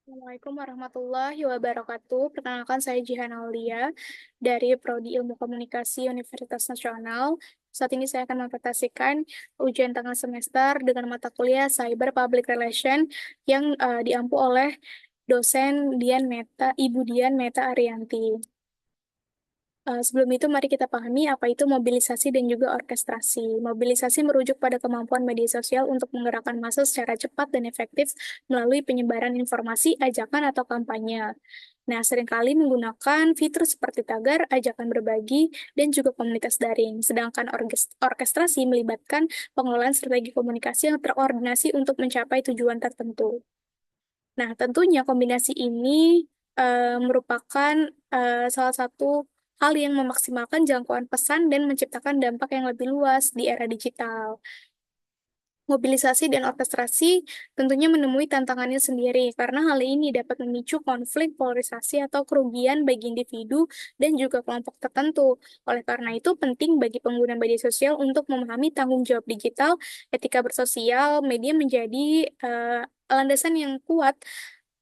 Assalamualaikum warahmatullahi wabarakatuh. Perkenalkan saya Jihan Aulia dari Prodi Ilmu Komunikasi Universitas Nasional. Saat ini saya akan mempresentasikan ujian tengah semester dengan mata kuliah Cyber Public Relation yang diampu oleh dosen Ibu Dian Meta Arianti. Sebelum itu, mari kita pahami apa itu mobilisasi dan juga orkestrasi. Mobilisasi merujuk pada kemampuan media sosial untuk menggerakkan massa secara cepat dan efektif melalui penyebaran informasi, ajakan, atau kampanye. Nah, seringkali menggunakan fitur seperti tagar, ajakan berbagi, dan juga komunitas daring. Sedangkan orkestrasi melibatkan pengelolaan strategi komunikasi yang terkoordinasi untuk mencapai tujuan tertentu. Nah, tentunya kombinasi ini merupakan salah satu hal yang memaksimalkan jangkauan pesan dan menciptakan dampak yang lebih luas di era digital. Mobilisasi dan orkestrasi tentunya menemui tantangannya sendiri, karena hal ini dapat memicu konflik, polarisasi, atau kerugian bagi individu dan juga kelompok tertentu. Oleh karena itu, penting bagi pengguna media sosial untuk memahami tanggung jawab digital, etika bersosial, media menjadi landasan yang kuat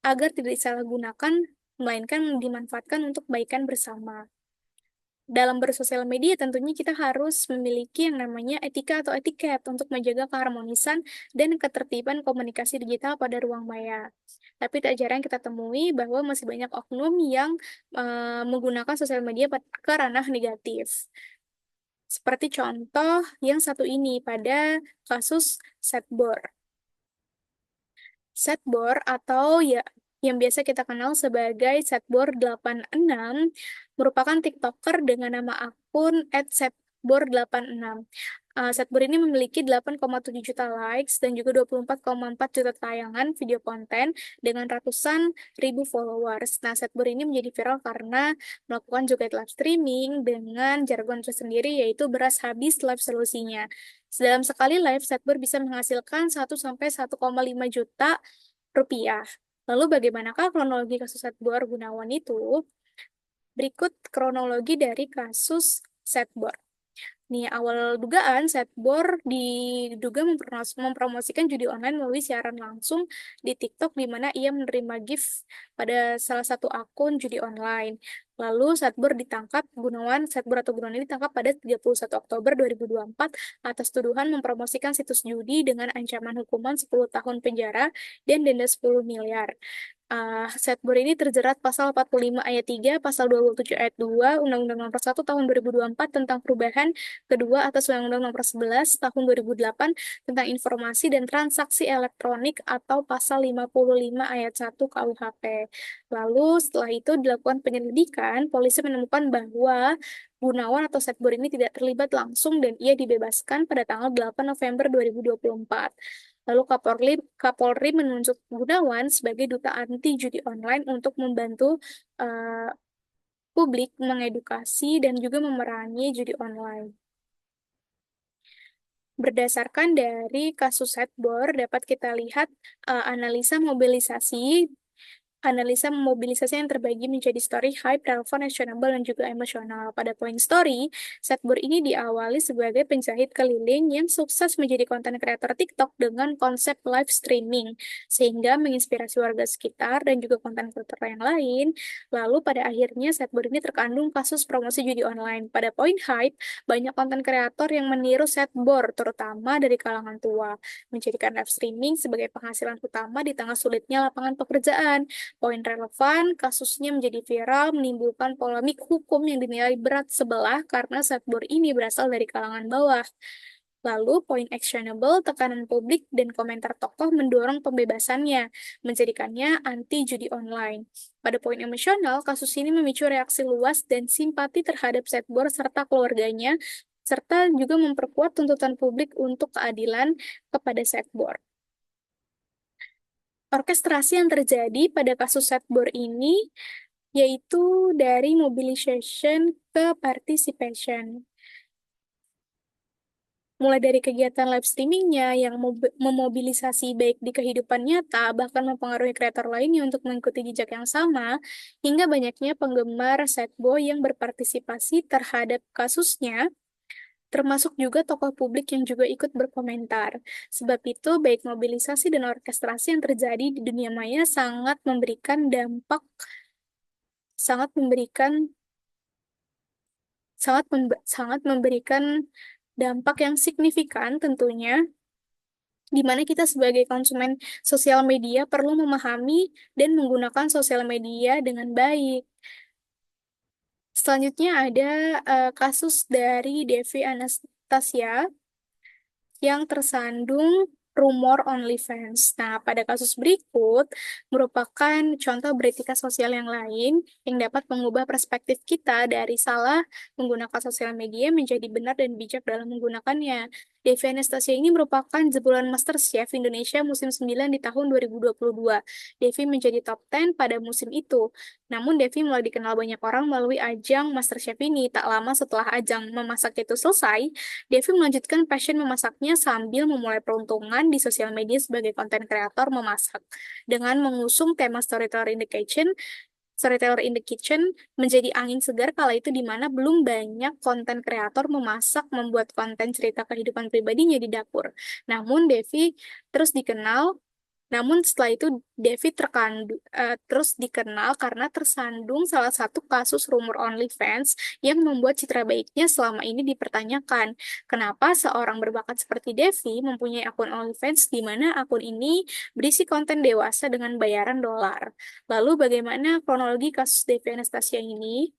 agar tidak disalahgunakan, melainkan dimanfaatkan untuk kebaikan bersama. Dalam bersosial media, tentunya kita harus memiliki yang namanya etika atau etiket untuk menjaga keharmonisan dan ketertiban komunikasi digital pada ruang maya. Tapi tak jarang kita temui bahwa masih banyak oknum yang menggunakan sosial media ke ranah negatif. Seperti contoh yang satu ini pada kasus Setbor. Setbor atau ya yang biasa kita kenal sebagai Setbor86 merupakan TikToker dengan nama akun @setbor86. Setbor ini memiliki 8,7 juta likes dan juga 24,4 juta tayangan video konten dengan ratusan ribu followers. Nah, Setbor ini menjadi viral karena melakukan joget live streaming dengan jargon tersendiri yaitu beras habis live solusinya. Dalam sekali live, Setbor bisa menghasilkan 1 sampai 1,5 juta rupiah. Lalu bagaimanakah kronologi kasus Setbor Gunawan itu? Berikut kronologi dari kasus Setbor. Nih, awal dugaan, Setbor diduga mempromosikan judi online melalui siaran langsung di TikTok di mana ia menerima gift pada salah satu akun judi online. Lalu Setbor atau Gunawan ini ditangkap pada 31 Oktober 2024 atas tuduhan mempromosikan situs judi dengan ancaman hukuman 10 tahun penjara dan denda 10 miliar. Setbur ini terjerat pasal 45 ayat 3, pasal 27 ayat 2, Undang-Undang Nomor 1 Tahun 2024 tentang perubahan kedua atas Undang-Undang Nomor 11 Tahun 2008 tentang informasi dan transaksi elektronik atau pasal 55 ayat 1 KUHP. Lalu setelah itu dilakukan penyelidikan, polisi menemukan bahwa Gunawan atau Setbur ini tidak terlibat langsung dan ia dibebaskan pada tanggal 8 November 2024. Lalu Kapolri menunjuk Gunawan sebagai duta anti judi online untuk membantu eh, publik mengedukasi dan juga memerangi judi online. Berdasarkan dari kasus Setbor, dapat kita lihat analisa mobilisasi yang terbagi menjadi story, hype, relevan, actionable, dan juga emosional. Pada poin story, Setbur ini diawali sebagai penjahit keliling yang sukses menjadi konten kreator TikTok dengan konsep live streaming, sehingga menginspirasi warga sekitar dan juga konten kreator yang lain. Lalu pada akhirnya Setbur ini terkandung kasus promosi judi online. Pada poin hype, banyak konten kreator yang meniru Setbor, terutama dari kalangan tua, menjadikan live streaming sebagai penghasilan utama di tengah sulitnya lapangan pekerjaan. Poin relevan, kasusnya menjadi viral, menimbulkan polemik hukum yang dinilai berat sebelah karena Setbor ini berasal dari kalangan bawah. Lalu, poin actionable, tekanan publik dan komentar tokoh mendorong pembebasannya, menjadikannya anti judi online. Pada poin emosional, kasus ini memicu reaksi luas dan simpati terhadap Setbor serta keluarganya, serta juga memperkuat tuntutan publik untuk keadilan kepada Setbor. Orkestrasi yang terjadi pada kasus Setbor ini yaitu dari mobilization ke participation. Mulai dari kegiatan live streamingnya yang memobilisasi baik di kehidupan nyata, bahkan mempengaruhi kreator lainnya untuk mengikuti jejak yang sama, hingga banyaknya penggemar Setbo yang berpartisipasi terhadap kasusnya. termasuk juga tokoh publik yang juga ikut berkomentar. Sebab itu, baik mobilisasi dan orkestrasi yang terjadi di dunia maya sangat memberikan sangat memberikan dampak yang signifikan tentunya, di mana kita sebagai konsumen sosial media perlu memahami dan menggunakan sosial media dengan baik. Selanjutnya ada kasus dari Devi Anastasia yang tersandung rumor OnlyFans. Nah, pada kasus berikut merupakan contoh beretika sosial yang lain yang dapat mengubah perspektif kita dari salah menggunakan sosial media menjadi benar dan bijak dalam menggunakannya. Devi Anastasia ini merupakan jebolan MasterChef Indonesia musim 9 di tahun 2022. Devi menjadi top 10 pada musim itu. Namun Devi mulai dikenal banyak orang melalui ajang MasterChef ini. Tak lama setelah ajang memasak itu selesai, Devi melanjutkan passion memasaknya sambil memulai peruntungan di sosial media sebagai konten kreator memasak. Dengan mengusung tema Storyteller in the Kitchen menjadi angin segar kala itu di mana belum banyak konten kreator memasak membuat konten cerita kehidupan pribadinya di dapur. Namun Devi terus dikenal namun setelah itu terus dikenal karena tersandung salah satu kasus rumor OnlyFans yang membuat citra baiknya selama ini dipertanyakan. Kenapa seorang berbakat seperti Devi mempunyai akun OnlyFans di mana akun ini berisi konten dewasa dengan bayaran dolar? Lalu bagaimana kronologi kasus Devi Anastasia ini?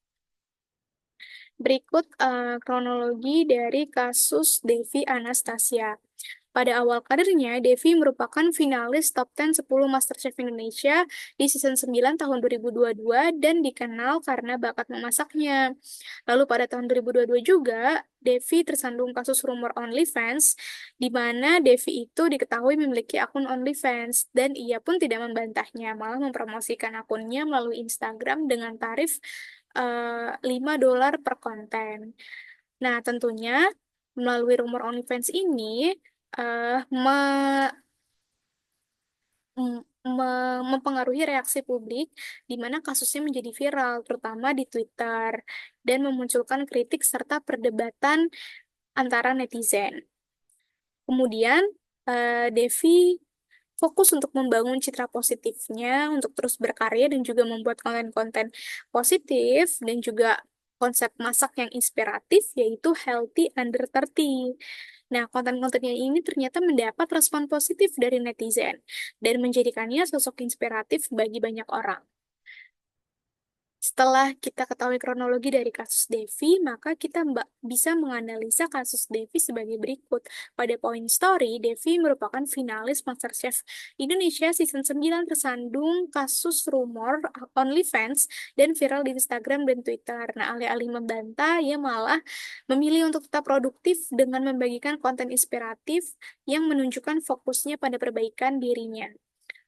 Berikut kronologi dari kasus Devi Anastasia. Pada awal karirnya, Devi merupakan finalis top 10 10 MasterChef Indonesia di season 9 tahun 2022 dan dikenal karena bakat memasaknya. Lalu pada tahun 2022 juga, Devi tersandung kasus rumor OnlyFans, di mana Devi itu diketahui memiliki akun OnlyFans, dan ia pun tidak membantahnya, malah mempromosikan akunnya melalui Instagram dengan tarif $5 per konten. Nah, tentunya melalui rumor OnlyFans ini eh, me- mempengaruhi reaksi publik, di mana kasusnya menjadi viral, terutama di Twitter, dan memunculkan kritik serta perdebatan antara netizen. Kemudian, Devi fokus untuk membangun citra positifnya, untuk terus berkarya dan juga membuat konten-konten positif dan juga konsep masak yang inspiratif, yaitu Healthy Under 30. Nah, konten-kontennya ini ternyata mendapat respon positif dari netizen dan menjadikannya sosok inspiratif bagi banyak orang. Setelah kita ketahui kronologi dari kasus Devi, maka kita bisa menganalisa kasus Devi sebagai berikut. Pada poin story, Devi merupakan finalis MasterChef Indonesia season 9 tersandung kasus rumor OnlyFans dan viral di Instagram dan Twitter. Nah, alih-alih membantah, ia malah memilih untuk tetap produktif dengan membagikan konten inspiratif yang menunjukkan fokusnya pada perbaikan dirinya.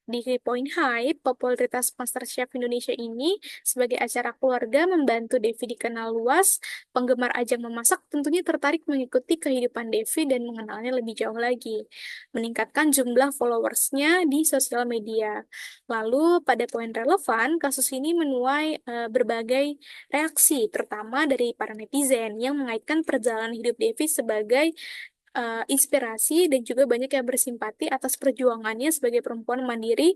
Di Poin High, popularitas MasterChef Indonesia ini sebagai acara keluarga membantu Devi dikenal luas. Penggemar ajang memasak tentunya tertarik mengikuti kehidupan Devi dan mengenalnya lebih jauh lagi, meningkatkan jumlah followersnya di sosial media. Lalu pada poin relevan, kasus ini menuai berbagai reaksi, terutama dari para netizen yang mengaitkan perjalanan hidup Devi sebagai inspirasi dan juga banyak yang bersimpati atas perjuangannya sebagai perempuan mandiri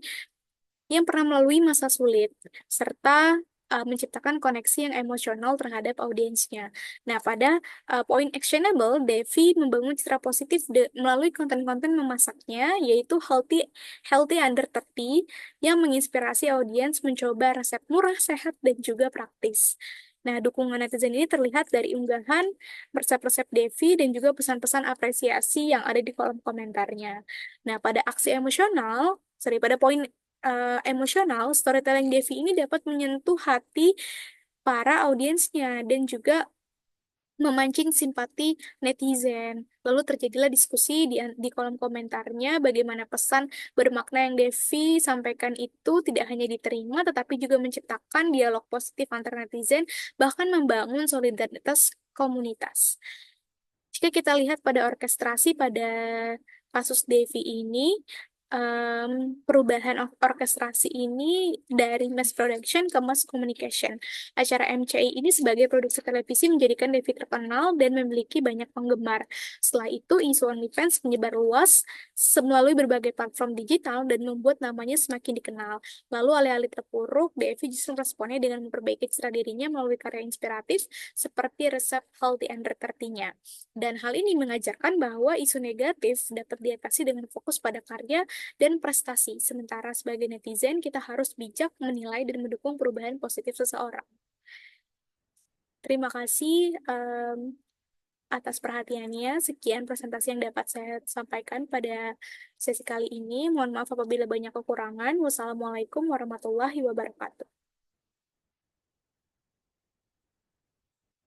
yang pernah melalui masa sulit, serta menciptakan koneksi yang emosional terhadap audiensnya. Nah, pada poin actionable, Devi membangun citra positif melalui konten-konten memasaknya, yaitu Healthy Under 30, yang menginspirasi audiens mencoba resep murah, sehat, dan juga praktis. Nah, dukungan netizen ini terlihat dari unggahan resep-resep Devi dan juga pesan-pesan apresiasi yang ada di kolom komentarnya. Nah, pada poin emosional, storytelling Devi ini dapat menyentuh hati para audiensnya dan juga memancing simpati netizen. Lalu terjadilah diskusi di kolom komentarnya bagaimana pesan bermakna yang Devi sampaikan itu tidak hanya diterima, tetapi juga menciptakan dialog positif antar netizen, bahkan membangun solidaritas komunitas. Jika kita lihat pada orkestrasi pada kasus Devi ini, perubahan orkestrasi ini dari mass production ke mass communication. Acara MCI ini sebagai produksi televisi menjadikan Devi terkenal dan memiliki banyak penggemar. Setelah itu, isu OnlyFans menyebar luas melalui berbagai platform digital dan membuat namanya semakin dikenal. Lalu alih-alih terpuruk, Devi justru responnya dengan memperbaiki citra dirinya melalui karya inspiratif seperti resep healthy under 30-nya. Dan hal ini mengajarkan bahwa isu negatif dapat diatasi dengan fokus pada karya dan prestasi. Sementara sebagai netizen, kita harus bijak menilai dan mendukung perubahan positif seseorang. Terima kasih atas perhatiannya. Sekian presentasi yang dapat saya sampaikan pada sesi kali ini. Mohon maaf apabila banyak kekurangan. Wassalamualaikum warahmatullahi wabarakatuh.